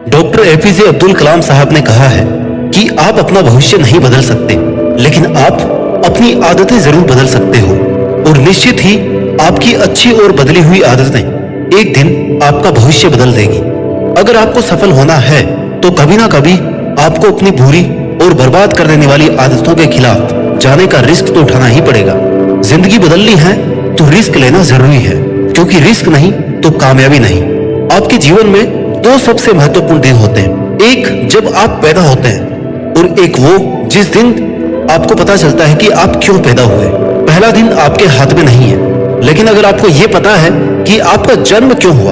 Doctor APJ Abdul Kalam साहब ने कहा है कि आप अपना भविष्य नहीं बदल सकते, लेकिन आप अपनी आदतें जरूर बदल सकते हो। और निश्चित ही आपकी अच्छी और बदली हुई आदतें एक दिन आपका भविष्य बदल देगी। अगर आपको सफल होना है तो कभी ना कभी आपको अपनी बुरी और बर्बाद कर देने वाली आदतों के खिलाफ जाने का रिस्क तो उठाना ही पड़ेगा। जिंदगी बदलनी है तो रिस्क लेना जरूरी है, क्योंकि रिस्क नहीं तो कामयाबी नहीं। आपके जीवन में दो सबसे महत्वपूर्ण दिन होते हैं, एक जब आप पैदा होते हैं और एक वो जिस दिन आपको पता चलता है कि आप क्यों पैदा हुए। पहला दिन आपके हाथ में नहीं है, लेकिन अगर आपको यह पता है कि आपका जन्म क्यों हुआ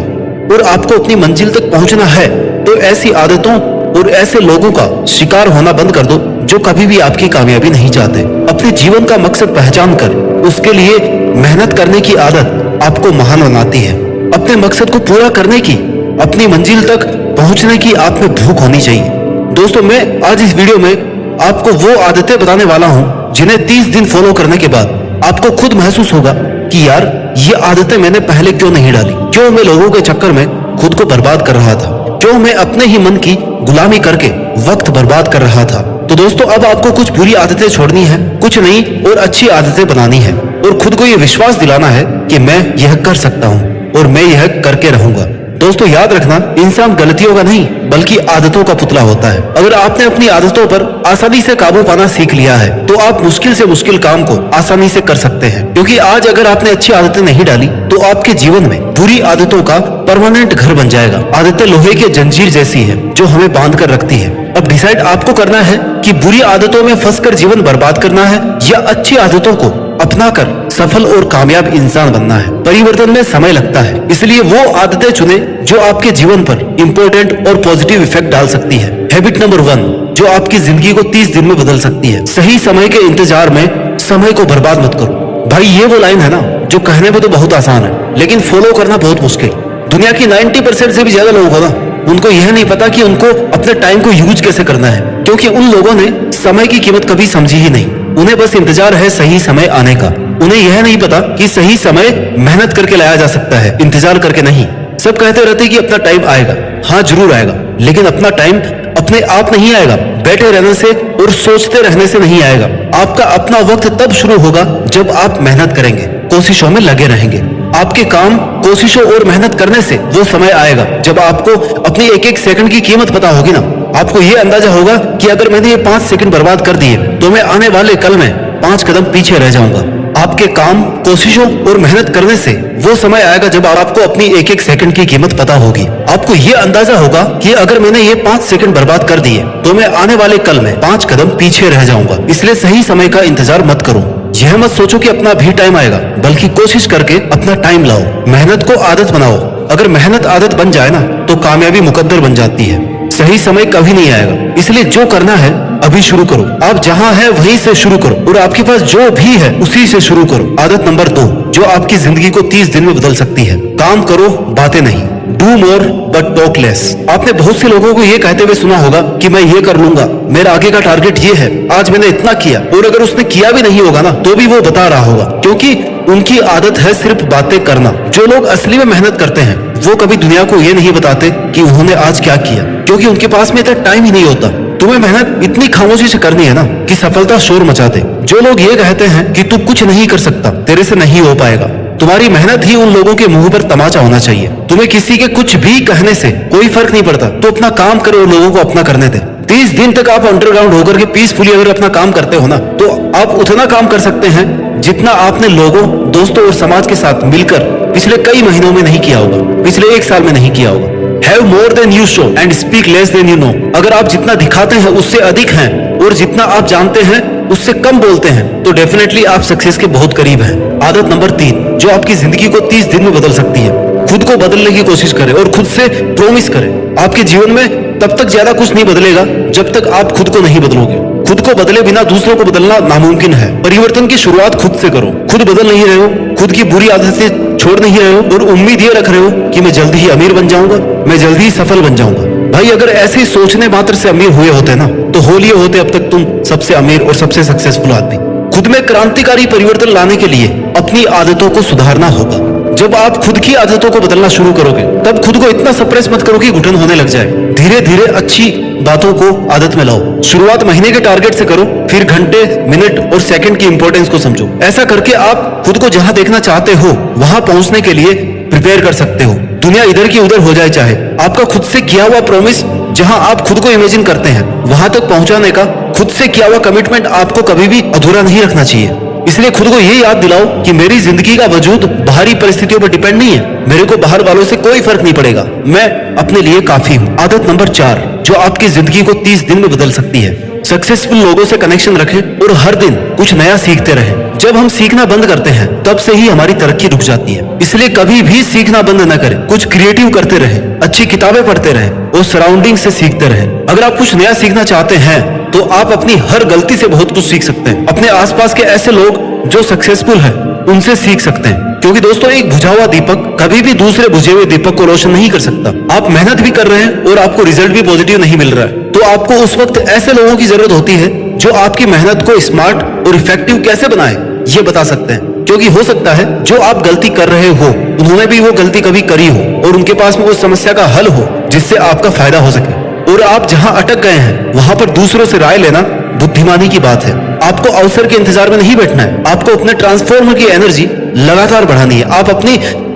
और आपको अपनी मंजिल तक पहुंचना है, तो ऐसी आदतों और ऐसे लोगों का शिकार होना बंद कर दो जो कभी भी आपकी कामयाबी नहीं चाहते। अपने जीवन का मकसद पहचान कर उसके लिए मेहनत करने की आदत आपको महान बनाती है। अपने मकसद को पूरा करने की, अपनी मंजिल तक पहुंचने की आप में भूख होनी चाहिए। दोस्तों, मैं आज इस वीडियो में आपको वो आदतें बताने वाला हूं जिन्हें 30 दिन फॉलो करने के बाद आपको खुद महसूस होगा कि यार ये आदतें मैंने पहले क्यों नहीं डाली, क्यों मैं लोगों के चक्कर में खुद को बर्बाद कर रहा था, क्यों मैं अपने ही मन की गुलामी करके वक्त बर्बाद कर रहा था। तो दोस्तों, अब आपको कुछ बुरी आदतें छोड़नी है, कुछ नई और अच्छी आदतें बनानी है और खुद को ये विश्वास दिलाना है कि मैं यह कर सकता हूँ और मैं यह करके रहूंगा। दोस्तों, याद रखना, इंसान गलतियों का नहीं बल्कि आदतों का पुतला होता है। अगर आपने अपनी आदतों पर आसानी से काबू पाना सीख लिया है तो आप मुश्किल से मुश्किल काम को आसानी से कर सकते हैं, क्योंकि आज अगर आपने अच्छी आदतें नहीं डाली तो आपके जीवन में बुरी आदतों का परमानेंट घर बन जाएगा। आदतें लोहे की जंजीर जैसी है जो हमें बांध कर रखती है। अब डिसाइड आपको करना है कि बुरी आदतों में फंसकर जीवन बर्बाद करना है या अच्छी आदतों को अपनाकर सफल और कामयाब इंसान बनना है। परिवर्तन में समय लगता है, इसलिए वो आदतें चुने जो आपके जीवन पर इंपॉर्टेंट और पॉजिटिव इफेक्ट डाल सकती है। हैबिट नंबर 1 जो आपकी जिंदगी को 30 दिन में बदल सकती है। सही समय के इंतजार में समय को बर्बाद मत करो। भाई, ये वो लाइन है ना जो कहने में तो बहुत आसान है, लेकिन फॉलो करना बहुत मुश्किल। दुनिया की 90% से भी ज्यादा लोग हो ना, उनको यह नहीं पता कि उनको अपने टाइम को यूज कैसे करना है, क्योंकि उन लोगों ने समय की कीमत कभी समझी ही नहीं। उन्हें बस इंतजार है सही समय आने का। उन्हें यह नहीं पता कि सही समय मेहनत करके लाया जा सकता है, इंतजार करके नहीं। सब कहते रहते कि अपना टाइम आएगा। हाँ, जरूर आएगा, लेकिन अपना टाइम अपने आप नहीं आएगा, बैठे रहने से और सोचते रहने से नहीं आएगा। आपका अपना वक्त तब शुरू होगा जब आप मेहनत करेंगे, कोशिशों में लगे रहेंगे। आपके काम, कोशिशों और मेहनत करने से वो समय आएगा जब आपको अपनी एक एक सेकंड की कीमत पता होगी ना। आपको ये अंदाजा होगा कि अगर मैंने ये 5 सेकंड बर्बाद कर दिए तो मैं आने वाले कल में 5 कदम पीछे रह जाऊंगा। आपके काम, कोशिशों और मेहनत करने से वो समय आएगा जब आपको अपनी एक एक सेकंड की कीमत पता होगी। आपको ये अंदाजा होगा कि अगर मैंने ये 5 सेकंड बर्बाद कर दिए तो मैं आने वाले कल में 5 कदम पीछे रह जाऊंगा। इसलिए सही समय का इंतजार मत करो। यह मत सोचो कि अपना भी टाइम आएगा, बल्कि कोशिश करके अपना टाइम लाओ। मेहनत को आदत बनाओ। अगर मेहनत आदत बन जाए ना तो कामयाबी मुकद्दर बन जाती है। सही समय कभी नहीं आएगा, इसलिए जो करना है अभी शुरू करो। आप जहां हैं वहीं से शुरू करो और आपके पास जो भी है उसी से शुरू करो। आदत नंबर 2 जो आपकी जिंदगी को 30 दिन में बदल सकती है। काम करो, बातें नहीं। Do more but talk less. आपने बहुत से लोगों को ये कहते हुए सुना होगा कि मैं ये कर लूंगा, मेरा आगे का टारगेट ये है, आज मैंने इतना किया। और अगर उसने किया भी नहीं होगा ना तो भी वो बता रहा होगा, क्योंकि उनकी आदत है सिर्फ बातें करना। जो लोग असली में मेहनत करते हैं वो कभी दुनिया को ये नहीं बताते कि उन्होंने आज क्या किया, क्योंकि उनके पास में इतना टाइम ही नहीं होता। तुम्हें मेहनत इतनी खामोशी से करनी है ना कि सफलता शोर मचा दे। जो लोग ये कहते हैं कि तू कुछ नहीं कर सकता, तेरे से नहीं हो पाएगा, तुम्हारी मेहनत ही उन लोगों के मुंह पर तमाचा होना चाहिए। तुम्हें किसी के कुछ भी कहने से कोई फर्क नहीं पड़ता, तो अपना काम करो और लोगों को अपना करने दे। 30 दिन तक आप अंडरग्राउंड होकर के पीसफुली अगर अपना काम करते हो ना तो आप उतना काम कर सकते हैं जितना आपने लोगों, दोस्तों और समाज के साथ मिलकर पिछले कई महीनों में नहीं किया होगा, पिछले 1 साल में नहीं किया होगा। Have more than you show and speak less than you know। अगर आप जितना दिखाते हैं उससे अधिक हैं और जितना आप जानते हैं उससे कम बोलते हैं तो डेफिनेटली आप सक्सेस के बहुत करीब हैं। आदत नंबर 3 जो आपकी जिंदगी को 30 दिन में बदल सकती है। खुद को बदलने की कोशिश करें और खुद से प्रॉमिस करें। आपके जीवन में तब तक ज्यादा कुछ नहीं बदलेगा जब तक आप खुद को नहीं बदलोगे। खुद को बदले बिना दूसरों को बदलना नामुमकिन है। परिवर्तन की शुरुआत खुद से करो। खुद बदल नहीं रहे हो, खुद की बुरी आदतें छोड़ नहीं रहे हो और उम्मीद ये रख रहे हो कि मैं जल्दी ही अमीर बन जाऊंगा, मैं जल्दी ही सफल बन जाऊंगा। भाई, अगर ऐसे सोचने मात्र से अमीर हुए होते ना तो हो लिए होते अब तक तुम सबसे अमीर और सबसे सक्सेसफुल आदमी। खुद में क्रांतिकारी परिवर्तन लाने के लिए अपनी आदतों को सुधारना होगा। जब आप खुद की आदतों को बदलना शुरू करोगे तब खुद को इतना सप्रेस मत करो कि घुटन होने लग जाए। धीरे धीरे अच्छी बातों को आदत में लाओ। शुरुआत महीने के टारगेट से करो, फिर घंटे, मिनट और सेकंड की इंपॉर्टेंस को समझो। ऐसा करके आप खुद को जहां देखना चाहते हो वहां पहुंचने के लिए प्रिपेयर कर सकते हो। दुनिया इधर की उधर हो जाए चाहे, आपका खुद से किया हुआ प्रॉमिस जहां आप खुद को इमेजिन करते हैं वहां तक पहुंचाने का खुद से किया हुआ कमिटमेंट आपको कभी भी अधूरा नहीं रखना चाहिए। इसलिए खुद को ये याद दिलाओ कि मेरी जिंदगी का वजूद बाहरी परिस्थितियों पर डिपेंड नहीं है। मेरे को बाहर वालों से कोई फर्क नहीं पड़ेगा, मैं अपने लिए काफी हूँ। आदत नंबर 4 जो आपकी जिंदगी को 30 दिन में बदल सकती है। सक्सेसफुल लोगों से कनेक्शन रखें और हर दिन कुछ नया सीखते रहें। जब हम सीखना बंद करते हैं तब से ही हमारी तरक्की रुक जाती है। इसलिए कभी भी सीखना बंद न करें, कुछ क्रिएटिव करते रहें, अच्छी किताबें पढ़ते रहें और सराउंडिंग से सीखते रहें। अगर आप कुछ नया सीखना चाहते हैं तो आप अपनी हर गलती से बहुत कुछ सीख सकते हैं। अपने आसपास के ऐसे लोग जो सक्सेसफुल हैं उनसे सीख सकते हैं, क्योंकि दोस्तों एक बुझा हुआ दीपक कभी भी दूसरे बुझे हुए दीपक को रोशन नहीं कर सकता। आप मेहनत भी कर रहे हैं और आपको रिजल्ट भी पॉजिटिव नहीं मिल रहा है तो आपको उस वक्त ऐसे लोगों की जरूरत होती है जो आपकी मेहनत को स्मार्ट और इफेक्टिव कैसे बनाए ये बता सकते हैं। क्योंकि हो सकता है जो आप गलती कर रहे हो उन्होंने भी वो गलती कभी करी हो और उनके पास में उस समस्या का हल हो जिससे आपका फायदा हो सके। और आप जहां अटक गए हैं वहां पर दूसरों से राय लेना बुद्धिमानी की बात है। आपको अवसर के इंतजार में नहीं बैठना है, आपको अपने ट्रांसफॉर्मर की एनर्जी लगातार बढ़ानी है। आप अपनी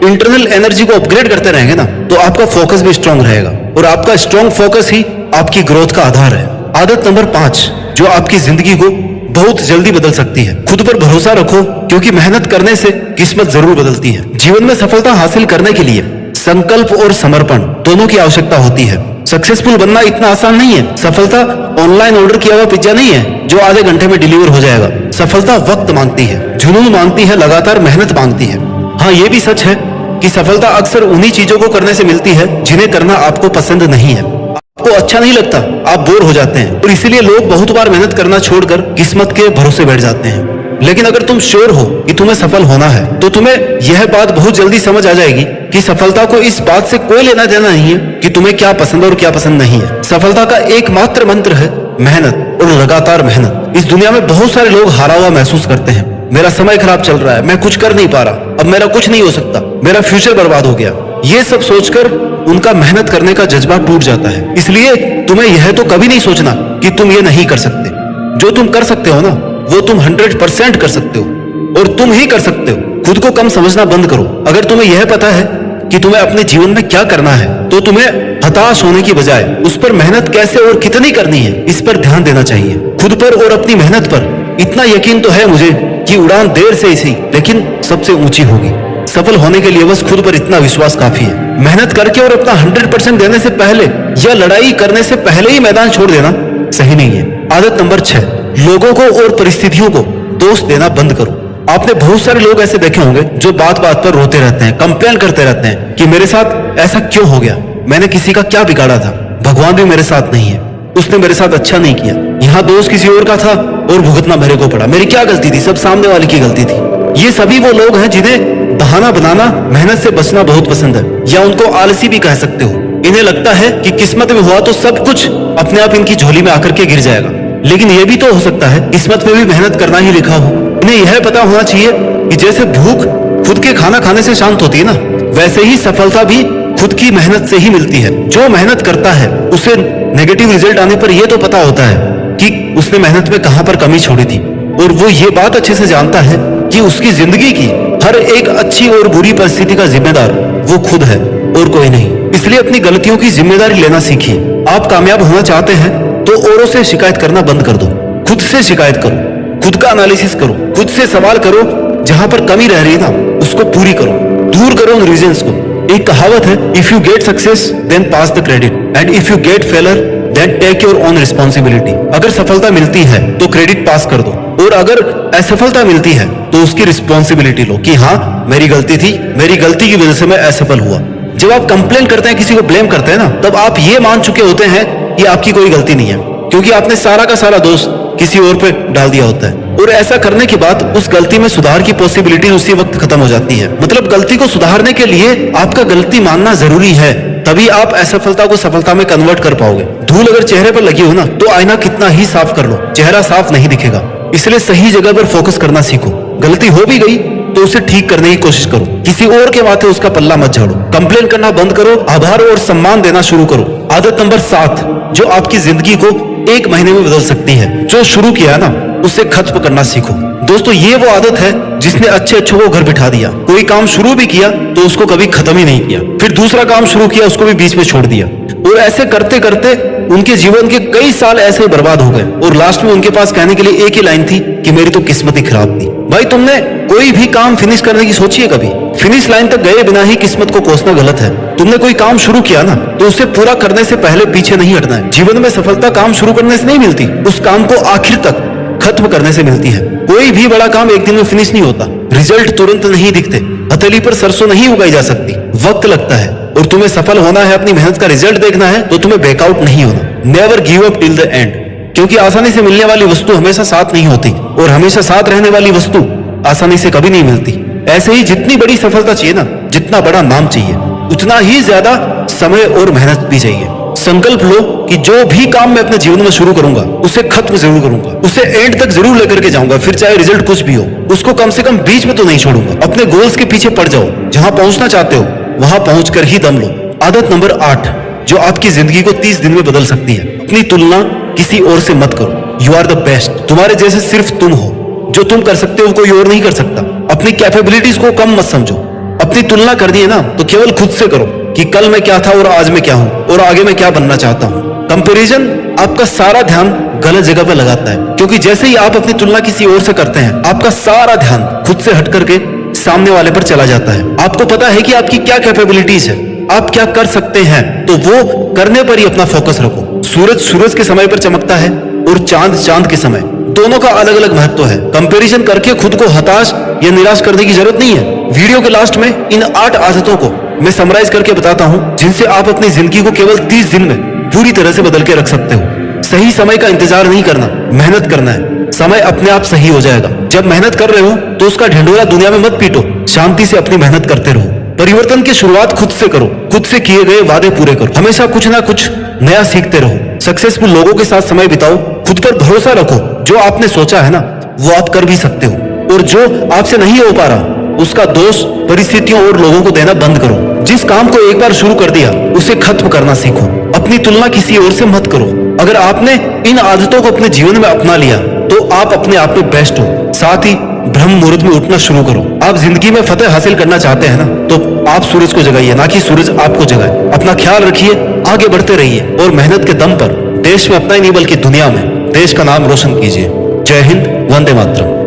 इंटरनल एनर्जी को अपग्रेड करते रहेंगे ना तो आपका फोकस भी स्ट्रांग रहेगा और आपका स्ट्रांग फोकस ही आपकी ग्रोथ का आधार है। आदत नंबर 5 जो आपकी जिंदगी को बहुत जल्दी बदल सकती है। खुद पर भरोसा रखो, क्योंकि मेहनत करने से किस्मत जरूर बदलती है। जीवन में सफलता हासिल करने के लिए संकल्प और समर्पण दोनों की आवश्यकता होती है। सक्सेसफुल बनना इतना आसान नहीं है। सफलता ऑनलाइन ऑर्डर किया हुआ पिज्जा नहीं है जो आधे घंटे में डिलीवर हो जाएगा। सफलता वक्त मांगती है, जुनून मांगती है, लगातार मेहनत मांगती है। हाँ, ये भी सच है कि सफलता अक्सर उन्हीं चीजों को करने से मिलती है जिन्हें करना आपको पसंद नहीं है। आपको अच्छा नहीं लगता, आप बोर हो जाते हैं और इसीलिए लोग बहुत बार मेहनत करना छोड़कर किस्मत के भरोसे बैठ जाते हैं। लेकिन अगर तुम श्योर हो कि तुम्हें सफल होना है तो तुम्हें यह बात बहुत जल्दी समझ आ जाएगी कि सफलता को इस बात से कोई लेना देना नहीं है कि तुम्हें क्या पसंद और क्या पसंद नहीं है। सफलता का एकमात्र मंत्र है मेहनत और लगातार मेहनत। इस दुनिया में बहुत सारे लोग हारा हुआ महसूस करते हैं। मेरा समय खराब चल रहा है, मैं कुछ कर नहीं पा रहा, अब मेरा कुछ नहीं हो सकता, मेरा फ्यूचर बर्बाद हो गया। ये सब सोचकर उनका मेहनत करने का जज्बा टूट जाता है। इसलिए तुम्हें यह तो कभी नहीं सोचना कि तुम ये नहीं कर सकते। जो तुम कर सकते हो ना वो तुम 100% कर सकते हो और तुम ही कर सकते हो। खुद को कम समझना बंद करो। अगर तुम्हें यह पता है कि तुम्हें अपने जीवन में क्या करना है तो तुम्हें हताश होने की बजाय उस पर मेहनत कैसे और कितनी करनी है इस पर ध्यान देना चाहिए। खुद पर और अपनी मेहनत पर इतना यकीन तो है मुझे कि उड़ान देर से ही सही लेकिन सबसे ऊंची होगी। सफल होने के लिए बस खुद पर इतना विश्वास काफी है। मेहनत करके और अपना 100% देने से पहले या लड़ाई करने से पहले ही मैदान छोड़ देना सही नहीं है। आदत नंबर 6 लोगों को और परिस्थितियों को दोष देना बंद करो। आपने बहुत सारे लोग ऐसे देखे होंगे जो बात बात पर रोते रहते हैं, कंप्लेन करते रहते हैं कि मेरे साथ ऐसा क्यों हो गया, मैंने किसी का क्या बिगाड़ा था, भगवान भी मेरे साथ नहीं है, उसने मेरे साथ अच्छा नहीं किया, यहाँ दोष किसी और का था और भुगतना मेरे को पड़ा, मेरी क्या गलती थी, सब सामने वाले की गलती थी। ये सभी वो लोग हैं जिन्हें बहाना बनाना, मेहनत से बचना बहुत पसंद है, या उनको आलसी भी कह सकते हो। इन्हें लगता है कि किस्मत में हुआ तो सब कुछ अपने आप इनकी झोली में आकर के गिर जाएगा, लेकिन यह भी तो हो सकता है किस्मत में भी मेहनत करना ही लिखा हो। इन्हें यह पता होना चाहिए कि जैसे भूख खुद के खाना खाने से शांत होती है ना, वैसे ही सफलता भी खुद की मेहनत से ही मिलती है। जो मेहनत करता है उसे नेगेटिव रिजल्ट आने पर यह तो पता होता है कि उसने मेहनत में कहां पर कमी छोड़ी थी, और वो ये बात अच्छे से जानता है कि उसकी जिंदगी की हर एक अच्छी और बुरी परिस्थिति का जिम्मेदार वो खुद है और कोई नहीं। इसलिए अपनी गलतियों की जिम्मेदारी लेना सीखिए। आप कामयाब होना चाहते हैं तो औरों से शिकायत करना बंद कर दो, खुद से शिकायत करो, खुद का एनालिसिस करो, खुद से सवाल करो, जहां पर कमी रह रही है ना उसको पूरी करो, दूर करो उन रीजंस को। एक कहावत है, if you get success then pass the credit and if you get failure then take your own responsibility. अगर सफलता मिलती है तो क्रेडिट पास कर दो, और अगर असफलता मिलती है तो उसकी रिस्पॉन्सिबिलिटी लो कि हाँ मेरी गलती थी, मेरी गलती की वजह से मैं असफल हुआ। जब आप कंप्लेन करते हैं, किसी को ब्लेम करते हैं ना, तब आप ये मान चुके होते हैं कि आपकी कोई गलती नहीं है, क्योंकि आपने सारा का सारा दोष किसी और पे डाल दिया होता है। और ऐसा करने के बाद उस गलती में सुधार की पॉसिबिलिटी उसी वक्त खत्म हो जाती है। मतलब गलती को सुधारने के लिए आपका गलती मानना जरूरी है, तभी आप असफलता को सफलता में कन्वर्ट कर पाओगे। धूल अगर चेहरे पर लगी हो ना तो आईना कितना ही साफ कर लो, चेहरा साफ नहीं दिखेगा। इसलिए सही जगह पर फोकस करना सीखो। गलती हो भी गई तो उसे ठीक करने की कोशिश करो। किसी और के माथे उसका पल्ला मत झाड़ो। कंप्लेन करना बंद करो, आभार और सम्मान देना शुरू करो। आदत नंबर 7 जो आपकी जिंदगी को 1 महीने में बदल सकती है। जो शुरू किया ना उसे खत्म करना सीखो। दोस्तों, ये वो आदत है जिसने अच्छे अच्छों को घर बिठा दिया। कोई काम शुरू भी किया तो उसको कभी खत्म ही नहीं किया, फिर दूसरा काम शुरू किया उसको भी बीच में छोड़ दिया, और ऐसे करते करते उनके जीवन के कई साल ऐसे ही बर्बाद हो गए। और लास्ट में उनके पास कहने के लिए एक ही लाइन थी कि मेरी तो किस्मत ही खराब थी। भाई, तुमने कोई भी काम फिनिश करने की सोची है कभी? फिनिश लाइन तक गए बिना ही किस्मत को कोसना गलत है। तुमने कोई काम शुरू किया ना तो उसे पूरा करने से पहले पीछे नहीं हटना है। जीवन में सफलता काम शुरू करने से नहीं मिलती, उस काम को आखिर तक खत्म करने से मिलती है। कोई भी बड़ा काम एक दिन में फिनिश नहीं होता। रिजल्ट तुरंत नहीं दिखते। हथेली पर सरसों नहीं उगाई जा सकती, वक्त लगता है। और तुम्हें सफल होना है, अपनी मेहनत का रिजल्ट देखना है, तो तुम्हें बैकआउट नहीं होना। Never give up till the end. क्योंकि आसानी से मिलने वाली वस्तु हमेशा साथ नहीं होती, और हमेशा साथ रहने वाली वस्तु आसानी से कभी नहीं मिलती। ऐसे ही जितनी बड़ी सफलता चाहिए ना, जितना बड़ा नाम चाहिए, उतना ही ज्यादा समय और मेहनत भी चाहिए। संकल्प लो कि जो भी काम मैं अपने जीवन में शुरू करूंगा उसे खत्म जरूर करूंगा, उसे एंड तक जरूर लेकर के जाऊंगा, फिर चाहे रिजल्ट कुछ भी हो। उसको कम से कम बीच में तो नहीं छोड़ूंगा। अपने गोल्स के पीछे पड़ जाओ, जहां पहुंचना चाहते हो वहां पहुंचकर ही दम लो। आदत नंबर 8 जो आपकी जिंदगी को 30 दिन में बदल सकती है। अपनी तुलना किसी और से मत करो। You are the best. तुम्हारे जैसे सिर्फ तुम हो। जो तुम कर सकते हो कोई और नहीं कर सकता। अपनी कैपेबिलिटीज को कम मत समझो। अपनी तुलना कर दी है ना तो केवल खुद से करो कि कल मैं क्या था और आज मैं क्या हूं और आगे मैं क्या बनना चाहता हूं। कंपैरिजन आपका सारा ध्यान गलत जगह पर लगाता है, क्योंकि जैसे ही आप अपनी तुलना किसी और से करते हैं आपका सारा ध्यान खुद से हट करके सामने वाले पर चला जाता है। आपको पता है कि आपकी क्या कैपेबिलिटीज है, आप क्या कर सकते हैं, तो वो करने पर ही अपना फोकस रखो। सूरज सूरज के समय पर चमकता है और चांद चांद के समय। दोनों का अलग अलग महत्व है। कंपैरिजन करके खुद को हताश या निराश करने की जरूरत नहीं है। वीडियो के लास्ट में इन 8 आदतों को मैं समराइज करके बताता हूं जिनसे आप अपनी जिंदगी को केवल 30 दिन में पूरी तरह से बदल के रख सकते हो। सही समय का इंतजार नहीं करना, मेहनत करना है। समय अपने आप सही हो जाएगा। जब मेहनत कर रहे हो तो उसका ढिंढोरा दुनिया में मत पीटो, शांति से अपनी मेहनत करते रहो। परिवर्तन की शुरुआत खुद से करो, खुद से किए गए वादे पूरे करो। हमेशा कुछ ना कुछ नया सीखते रहो। सक्सेसफुल लोगों के साथ समय बिताओ। खुद पर भरोसा रखो। जो आपने सोचा है ना वो आप कर भी सकते हो, और जो आपसे नहीं हो पा रहा उसका दोष परिस्थितियों और लोगों को देना बंद करो। जिस काम को एक बार शुरू कर दिया उसे खत्म करना सीखो। अपनी तुलना किसी और से मत करो। अगर आपने इन आदतों को अपने जीवन में अपना लिया तो आप अपने आप में बेस्ट हो। साथ ही ब्रह्म मुहूर्त में उठना शुरू करो। आप जिंदगी में फतेह हासिल करना चाहते हैं ना तो आप सूरज को जगाइए, ना कि सूरज आपको जगाए। अपना ख्याल रखिए, आगे बढ़ते रहिए और मेहनत के दम पर देश में अपना ही नहीं बल्कि दुनिया में देश का नाम रोशन कीजिए। जय हिंद, वंदे मातरम।